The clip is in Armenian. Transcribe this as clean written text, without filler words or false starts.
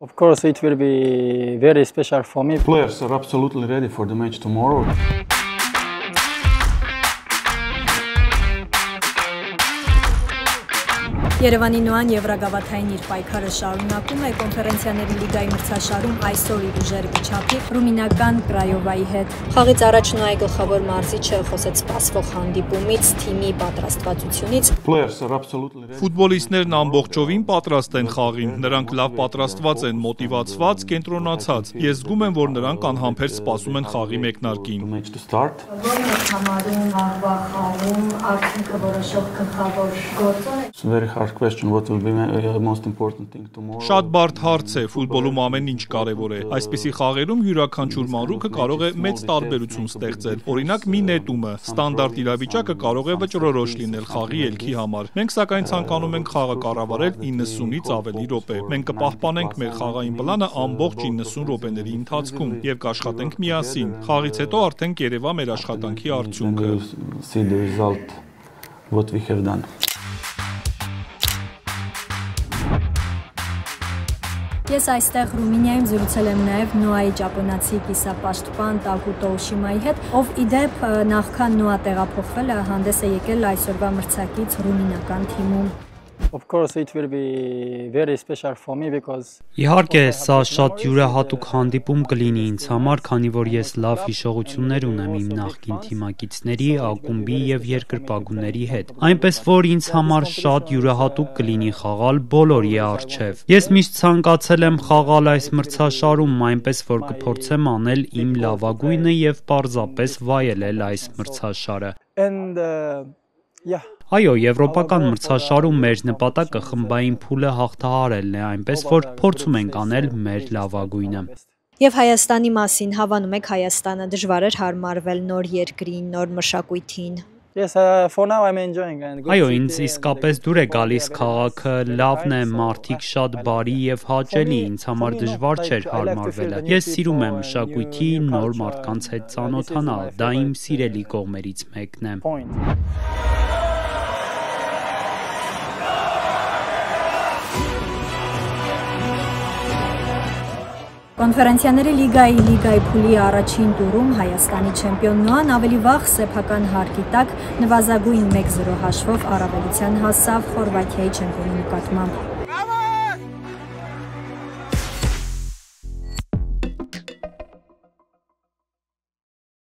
Of course, it will be very special for me. Players are absolutely ready for the match tomorrow. Երևանի Նոան Եվրագավաթային իր պայքարը շարունակում է Կոնֆերենցիաների լիգայի մրցաշարում այսօր իր ուժերը կչափի ռումինական Կրայովայի հետ։ Խաղից առաջ Նոայի գլխավոր մարզիչը խոսեց սպասվող հանդիպումից, թիմի պատրաստվածությունից։ Ֆուտբոլիստներն ամբողջովին պատրաստ են խաղին, նրանք լավ պատրաստված են, մոտիվացված, կենտրոնացած։ Ես զգում եմ, որ նրանք անհամբեր սպասում են խաղի մեկնարկին։ Ո՞րն է համարում վաղվա խաղում արդյունքը որոշող գլխավոր գործոնը։ What will be the most important thing tomorrow? Շատ բարդ հարց է, ֆուտբոլում ամեն ինչ կարևոր է։ Այսպիսի խաղերում յուրաքանչյուր մանրուքը կարող է մեծ տարբերություն ստեղծել։ Օրինակ մի նետումը, ստանդարտ իրավիճակը կարող է վճռորոշ լինել խաղի ելքի համար։ Մենք սակայն ցանկանում ենք խաղը կառավարել 90-ից ավելի րոպե։ Մենք կպահպանենք մեր խաղային պլանը ամբողջ 90 րոպեների ընթացքում եւ կաշխատենք միասին։ Խաղից հետո արդեն կերևա մեր աշխատանքի արդյունքը։ See the result what we have done. Ես այստեղ Ռումինիայում զրուցել եմ նաև Նոայի ճապոնացի կիսապաշտպան Տակուտո Օշիմայի հետ, ով իդեպ նախքան Նոա տեղափոխվել է հանդես է եկել այսօրվա մրցակից ռումինական թիմում։ Of course, it will be very special for me because Իհարկե, սա շատ յուրահատուկ հանդիպում կլինի ինձ համար, քանի որ ես լավ հիշողություններ ունեմ իմ նախկին թիմակիցների, ակումբի եւ երկրպագուների հետ։ Այնպես որ ինձ համար շատ յուրահատուկ կլինի խաղալ բոլորի առջև։ Ես միշտ ցանկացել եմ խաղալ այս մրցաշարում, այնպես որ կփորձեմ անել իմ լավագույնը եւ պարզապես վայելել այս մրցաշարը։ and yeah. Այո, եվրոպական մրցաշարում մեր նպատակը խմբային փուլը հաղթահարելն է, այնպես որ փորձում ենք անել մեր լավագույնը։ Եվ Հայաստանի մասին հավանում եք Հայաստանը դժվար էր հարմարվել նոր երկրին, նոր մշակույթին։ Yes, for now I'm enjoying and Այո, ինձ իսկապես դուր է գալիս քաղաքը, լավն է, մարդիկ շատ բարի եւ հաճելի, ինձ համար դժվար չէր հարմարվելը։ Ես սիրում եմ մշակույթի, նոր մարդկանց հետ ծանոթանալ, դա իմ սիրելի կողմերից մեկն է։ Կոնֆերենցիաների լիգայի փուլի առաջին տուրում Հայաստանի չեմպիոն Նոան ավելի վաղ սեփական հարկի տակ նվազագույն 1-0 հաշվով առավելության հասավ Խորվաթիայի չեմպիոնի նկատմամբ։